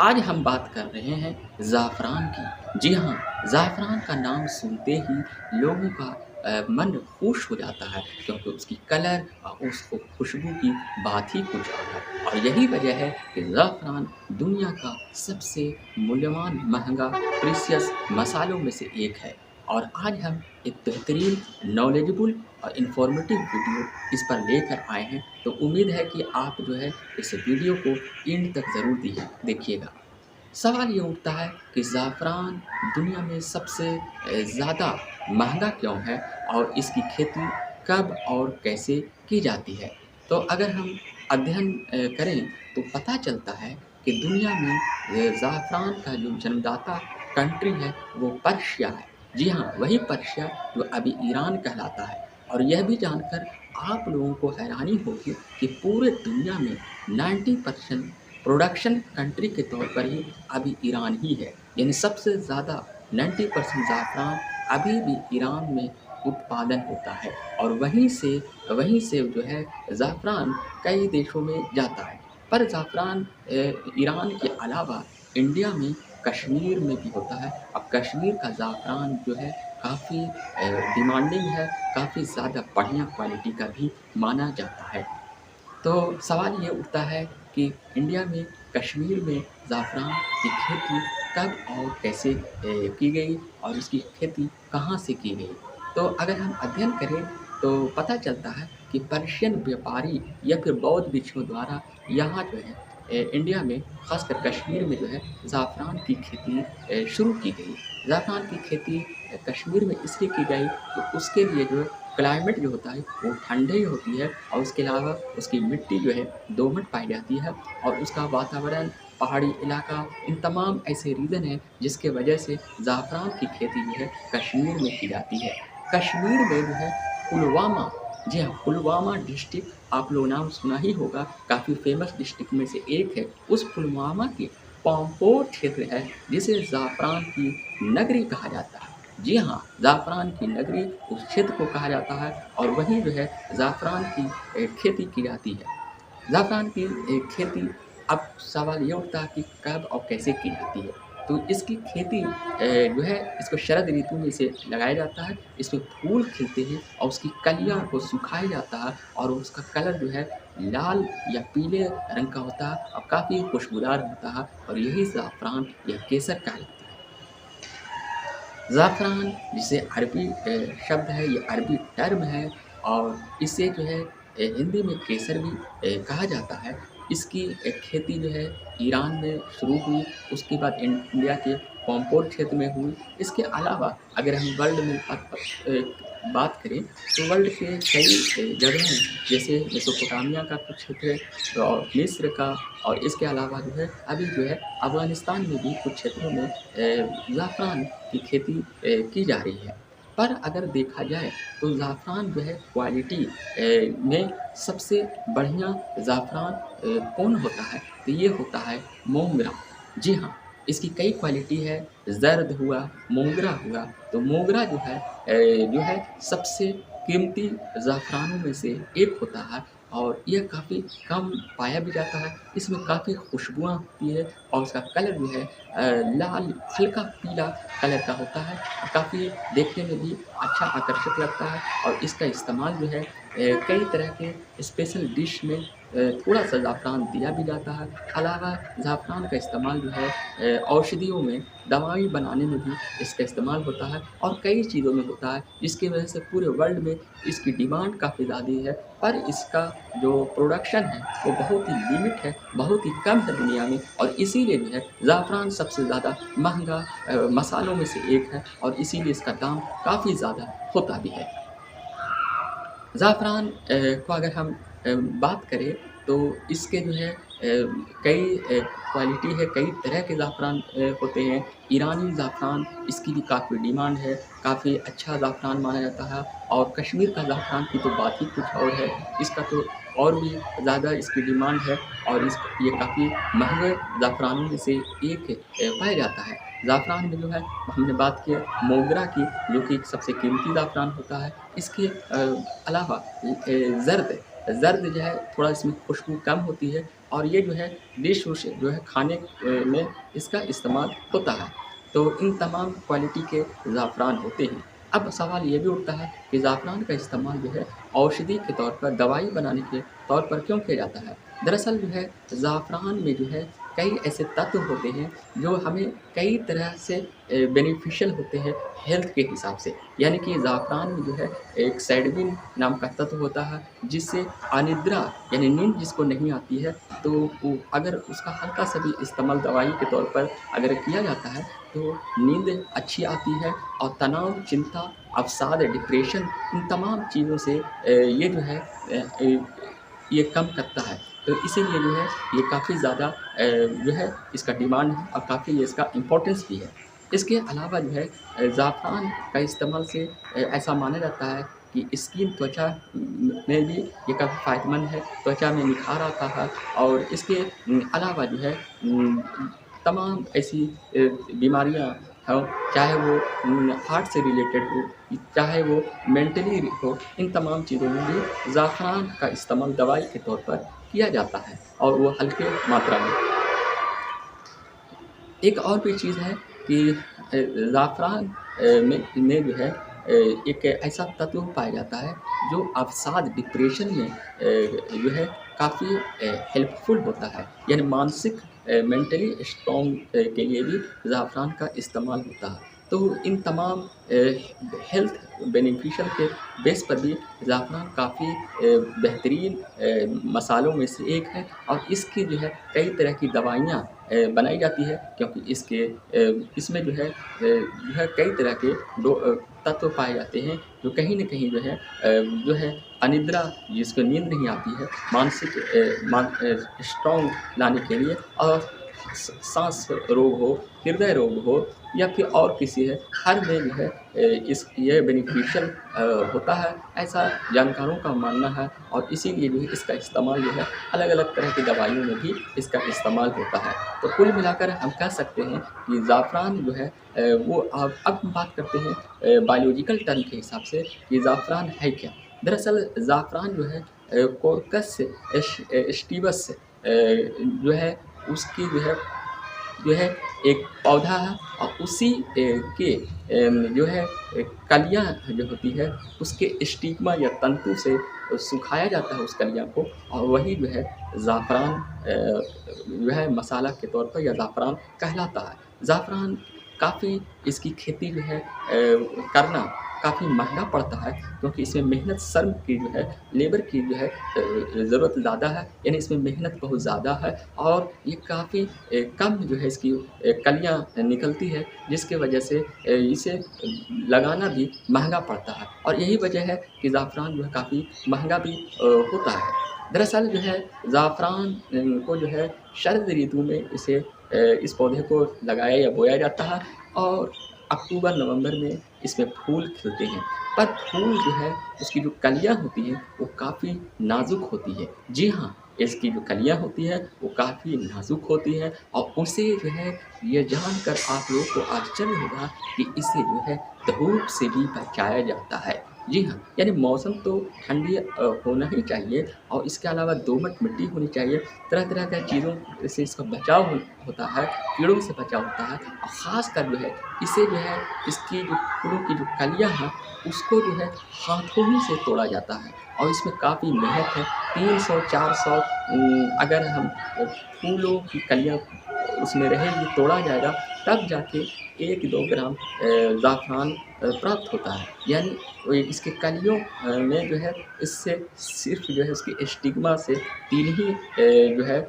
आज हम बात कर रहे हैं ज़ाफ़रान की। जी हाँ, ज़ाफ़रान का नाम सुनते ही लोगों का मन खुश हो जाता है क्योंकि उसकी कलर और उसको खुशबू की बात ही कुछ और है। और यही वजह है कि ज़ाफ़रान दुनिया का सबसे मूल्यवान, महँगा, प्रीशियस मसालों में से एक है। और आज हम एक बेहतरीन, नॉलेजेबल और इन्फॉर्मेटिव वीडियो इस पर लेकर आए हैं। तो उम्मीद है कि आप जो है इस वीडियो को एंड तक ज़रूर देखिएगा। सवाल ये उठता है कि ज़ाफ़रान दुनिया में सबसे ज़्यादा महँगा क्यों है और इसकी खेती कब और कैसे की जाती है? तो अगर हम अध्ययन करें तो पता चलता है कि दुनिया में ज़ाफ़रान का जो जन्मदाता कंट्री है वो पर्शिया है। जी हाँ, वही पर्शिया जो अभी ईरान कहलाता है। और यह भी जानकर आप लोगों को हैरानी होगी कि पूरे दुनिया में 90% प्रोडक्शन कंट्री के तौर पर ही अभी ईरान ही है। यानी सबसे ज़्यादा 90% ज़ाफ़रान अभी भी ईरान में उत्पादन होता है और वहीं से जो है ज़ाफ़रान कई देशों में जाता है। पर ज़ाफ़रान ईरान के अलावा इंडिया में कश्मीर में भी होता है। अब कश्मीर का ज़ाफ़रान जो है काफ़ी डिमांडिंग है, काफ़ी ज़्यादा बढ़िया क्वालिटी का भी माना जाता है। तो सवाल ये उठता है कि इंडिया में कश्मीर में ज़ाफ़रान की खेती कब और कैसे की गई और इसकी खेती कहाँ से की गई? तो अगर हम अध्ययन करें तो पता चलता है कि पर्शियन व्यापारी या फिर बौद्ध भिक्षुओं द्वारा यहाँ जो है इंडिया में ख़ासकर कश्मीर में जो है ज़ाफ़रान की खेती शुरू की गई। ज़ाफ़रान की खेती कश्मीर में इसलिए की गई तो उसके लिए जो है क्लाइमेट जो होता है वो ठंडी होती है और उसके अलावा उसकी मिट्टी जो है दोमट पाई जाती है और उसका वातावरण, पहाड़ी इलाका, इन तमाम ऐसे रीज़न हैं जिसके वजह से ज़ाफ़रान की खेती जो है कश्मीर में की जाती है। कश्मीर में जो है पुलवामा, जी हाँ, पुलवामा डिस्ट्रिक्ट आप लोग नाम सुना ही होगा, काफ़ी फ़ेमस डिस्ट्रिक्ट में से एक है। उस पुलवामा के पांपोर क्षेत्र है जिसे ज़ाफ़रान की नगरी कहा जाता है। जी हाँ, ज़ाफ़रान की नगरी उस क्षेत्र को कहा जाता है और वहीं जो है ज़ाफ़रान की खेती की जाती है। ज़ाफ़रान की खेती, अब सवाल ये उठता है कि कब और कैसे की जाती है? तो इसकी खेती जो है इसको शरद ऋतु में इसे लगाया जाता है, इसमें फूल खिलते हैं और उसकी कलियाँ को सुखाया जाता है और उसका कलर जो है लाल या पीले रंग का होता है और काफ़ी खुशबूदार होता है और यही ज़ाफ़रान या केसर कहलाता है। ज़ाफ़रान जिसे अरबी शब्द है, ये अरबी टर्म है और इसे जो है हिंदी में केसर भी कहा जाता है। इसकी खेती जो है ईरान में शुरू हुई, उसके बाद इंडिया के पांपोर क्षेत्र में हुई। इसके अलावा अगर हम वर्ल्ड में बात करें तो वर्ल्ड के कई जगह हैं, जैसे मेसोपोटामिया का कुछ क्षेत्र है और मिस्र का, और इसके अलावा जो है अभी जो है अफ़गानिस्तान में भी कुछ क्षेत्रों में ज़ाफ़रान की खेती की जा रही है। पर अगर देखा जाए तो ज़ाफ़रान जो है क्वालिटी में सबसे बढ़िया ज़ाफ़रान कौन होता है? तो ये होता है मोगरा। जी हाँ, इसकी कई क्वालिटी है, ज़र्द हुआ, मोगरा हुआ। तो मोगरा जो है सबसे कीमती ज़ाफ़रानों में से एक होता है और यह काफ़ी कम पाया भी जाता है। इसमें काफ़ी खुशबुआँ होती है और उसका कलर जो है लाल हल्का पीला कलर का होता है और काफ़ी देखने में भी अच्छा आकर्षक लगता है और इसका इस्तेमाल जो है कई तरह के स्पेशल डिश में थोड़ा-सा ज़ाफ़रान दिया भी जाता है। अलावा ज़ाफ़रान का इस्तेमाल जो है औषधियों में, दवाई बनाने में भी इसका इस्तेमाल होता है और कई चीज़ों में होता है, जिसकी वजह से पूरे वर्ल्ड में इसकी डिमांड काफ़ी ज़्यादा है। पर इसका जो प्रोडक्शन है वो बहुत ही लिमिट है, बहुत ही कम है दुनिया में और इसीलिए जो है ज़ाफ़रान सबसे ज़्यादा महँगा मसालों में से एक है और इसीलिए इसका दाम काफ़ी ज़्यादा होता भी है। ज़ाफ़रान को अगर हम बात करें तो इसके जो है कई क्वालिटी है, कई तरह के ज़ाफ़रान होते हैं। ईरानी ज़ाफ़रान इसकी भी काफ़ी डिमांड है, काफ़ी अच्छा ज़ाफ़रान माना जाता है और कश्मीर का ज़ाफ़रान की तो बात ही कुछ और है। इसका तो और भी ज़्यादा इसकी डिमांड है और ये काफ़ी महँगे ज़ाफ़रानों में से एक पाया जाता है। ज़ाफ़रान में जो है हमने बात की मोगरा की, जो कि सबसे कीमती ज़ाफ़रान होता है। इसके अलावा ज़र्द ज़र्द जो है थोड़ा इसमें खुशबू कम होती है और ये जो है डिश उश जो है खाने में इसका इस्तेमाल होता है। तो इन तमाम क्वालिटी के ज़ाफ़रान होते हैं। अब सवाल ये भी उठता है कि ज़ाफ़रान का इस्तेमाल जो है औषधि के तौर पर, दवाई बनाने के तौर पर क्यों किया जाता है? दरअसल जो है ज़ाफ़रान में जो है कई ऐसे तत्व होते हैं जो हमें कई तरह से बेनिफिशियल होते हैं हेल्थ के हिसाब से। यानी कि ज़ाफ़रान में जो है एक साइडबिन नाम का तत्व होता है जिससे अनिद्रा यानी नींद जिसको नहीं आती है, तो वो अगर उसका हल्का-सा भी इस्तेमाल दवाई के तौर पर अगर किया जाता है तो नींद अच्छी आती है और तनाव, चिंता, अवसाद, डिप्रेशन इन तमाम चीज़ों से ये जो है ये कम करता है। तो इसीलिए जो है ये काफ़ी ज़्यादा जो है इसका डिमांड है और काफ़ी इसका इम्पोर्टेंस भी है। इसके अलावा जो है ज़ाफ़रान का इस्तेमाल से ऐसा माना जाता है कि स्किन त्वचा में भी ये काफ़ी फ़ायदेमंद है, त्वचा में निखार आता है और इसके अलावा जो है तमाम ऐसी बीमारियाँ हों, चाहे वो हार्ट से रिलेटेड हो, चाहे वो मेंटली हो, इन तमाम चीज़ों में भी ज़ाफ़रान का इस्तेमाल दवाई के तौर पर किया जाता है और वो हल्के मात्रा में। एक और भी चीज़ है कि ज़ाफ़रान में जो है एक ऐसा तत्व पाया जाता है जो अवसाद डिप्रेशन में जो है काफ़ी हेल्पफुल होता है। यानी मानसिक मेंटली स्ट्रॉन्ग के लिए भी ज़ाफ़रान का इस्तेमाल होता है। तो इन तमाम हेल्थ बेनिफिशियल के बेस पर भी ज़ाफ़रान काफ़ी बेहतरीन मसालों में से एक है और इसकी जो है कई तरह की दवाइयाँ बनाई जाती है क्योंकि इसमें जो है कई तरह के तत्व पाए जाते हैं जो कहीं न कहीं जो है अनिद्रा जिसको नींद नहीं आती है, मानसिक स्ट्रॉन्ग लाने के लिए और साँस रोग हो, हृदय रोग हो या फिर और किसी है, हर में जो है ये बेनिफिशियल होता है, ऐसा जानकारों का मानना है और इसीलिए जो है इसका इस्तेमाल जो है अलग-अलग तरह की दवाइयों में भी इसका इस्तेमाल होता है। तो कुल मिलाकर हम कह सकते हैं कि ज़ाफ़रान जो है वो अब हम बात करते हैं बायोलॉजिकल टर्म के हिसाब से कि ज़ाफ़रान है क्या? दरअसल ज़ाफ़रान जो है कोरकस स्टिवस जो है उसकी जो है एक पौधा है और उसी के जो है कलियाँ जो होती है उसके स्टिग्मा या तंतु से सुखाया जाता है उस कलियाँ को और वही जो है ज़ाफ़रान जो है मसाला के तौर पर या ज़ाफ़रान कहलाता है। ज़ाफ़रान काफ़ी इसकी खेती जो है करना काफ़ी महँगा पड़ता है क्योंकि इसमें मेहनत श्रम की जो है लेबर की जो है ज़रूरत ज़्यादा है, यानी इसमें मेहनत बहुत ज़्यादा है और ये काफ़ी कम जो है इसकी कलियाँ निकलती है जिसकी वजह से इसे लगाना भी महँगा पड़ता है और यही वजह है कि ज़ाफ़रान जो है काफ़ी महँगा भी होता है। दरअसल जो है ज़ाफ़रान को जो है शरद ऋतु में इस पौधे को लगाया या बोया जाता है और अक्टूबर-नवंबर में इसमें फूल खिलते हैं। पर फूल जो है उसकी जो कलियाँ होती हैं वो काफ़ी नाज़ुक होती है। जी हाँ, इसकी जो कलियाँ होती हैं वो काफ़ी नाज़ुक होती हैं और उसे जो है ये जानकर आप लोगों को आश्चर्य होगा कि इसे जो है धूप से भी बचाया जाता है। जी हाँ, यानी मौसम तो ठंडी होना ही चाहिए और इसके अलावा दोमट मिट्टी होनी चाहिए, तरह-तरह के चीज़ों से इसका बचाव होता है, कीड़ों से बचाव होता है और ख़ासकर जो है इसे जो है इसकी जो फूलों की जो कलियाँ हैं उसको जो है हाथों ही से तोड़ा जाता है और इसमें काफ़ी मेहनत है। 300-400 अगर हम फूलों की कलियाँ उसमें रहेगी, तोड़ा जाएगा तब जाके 1-2 ग्राम ज़ाफ़रान प्राप्त होता है। यानी वो इसकी कलियों में जो है इससे सिर्फ़ जो है उसकी स्टिग्मा से 3 ही जो है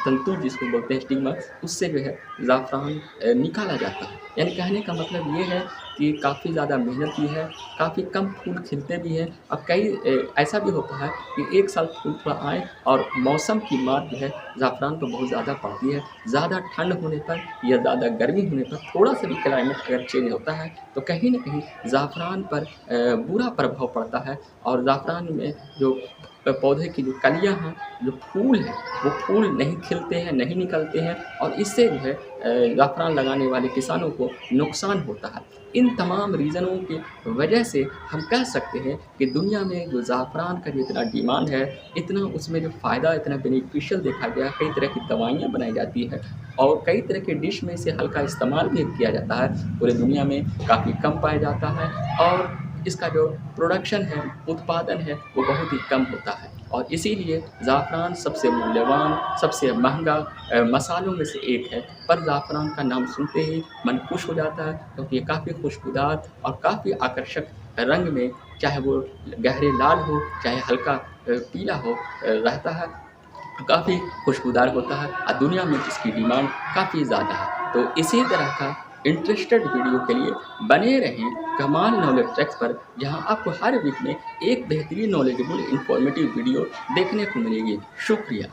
तंतु जिसको बोलते हैं स्टिग्मा उससे जो है ज़ाफ़रान निकाला जाता है। यानी कहने का मतलब ये है कि काफ़ी ज़्यादा मेहनत भी है, काफ़ी कम फूल खिलते भी हैं और ऐसा भी होता है कि 1 साल फूल थोड़ा आए और मौसम की मार जो है ज़ाफ़रान पे बहुत ज़्यादा पड़ती है। ज़्यादा ठंड होने पर या ज़्यादा गर्मी होने पर थोड़ा-सा भी क्लाइमेट अगर चेंज होता है तो कहीं न कहीं ज़ाफ़रान पर बुरा प्रभाव पड़ता है और ज़ाफ़रान में जो पौधे की जो कलियाँ हैं, जो फूल हैं, वो फूल नहीं खिलते हैं, नहीं निकलते हैं और इससे जो है ज़ाफ़रान लगाने वाले किसानों को नुकसान होता है। इन तमाम रीज़नों की वजह से हम कह सकते हैं कि दुनिया में जो ज़ाफ़रान का जो इतना डिमांड है, इतना उसमें जो फ़ायदा इतना बेनिफिशियल देखा गया, कई तरह की दवाइयाँ बनाई जाती हैं और कई तरह के डिश में इसे हल्का इस्तेमाल भी किया जाता है। पूरे दुनिया में काफ़ी कम पाया जाता है और इसका जो प्रोडक्शन है, उत्पादन है, वो बहुत ही कम होता है और इसीलिए ज़ाफ़रान सबसे मूल्यवान, सबसे महँगा मसालों में से एक है। पर ज़ाफ़रान का नाम सुनते ही मन खुश हो जाता है क्योंकि ये काफ़ी खुशबूदार और काफ़ी आकर्षक रंग में, चाहे वो गहरे लाल हो, चाहे हल्का पीला हो रहता है, काफ़ी खुशबूदार होता है और दुनिया में इसकी डिमांड काफ़ी ज़्यादा है। तो इसी तरह का इंटरेस्टेड वीडियो के लिए बने रहें कमाल नॉलेज ट्रैक्स पर, जहां आपको हर वीक में एक बेहतरीन नॉलेजेबल इन्फॉर्मेटिव वीडियो देखने को मिलेगी। शुक्रिया।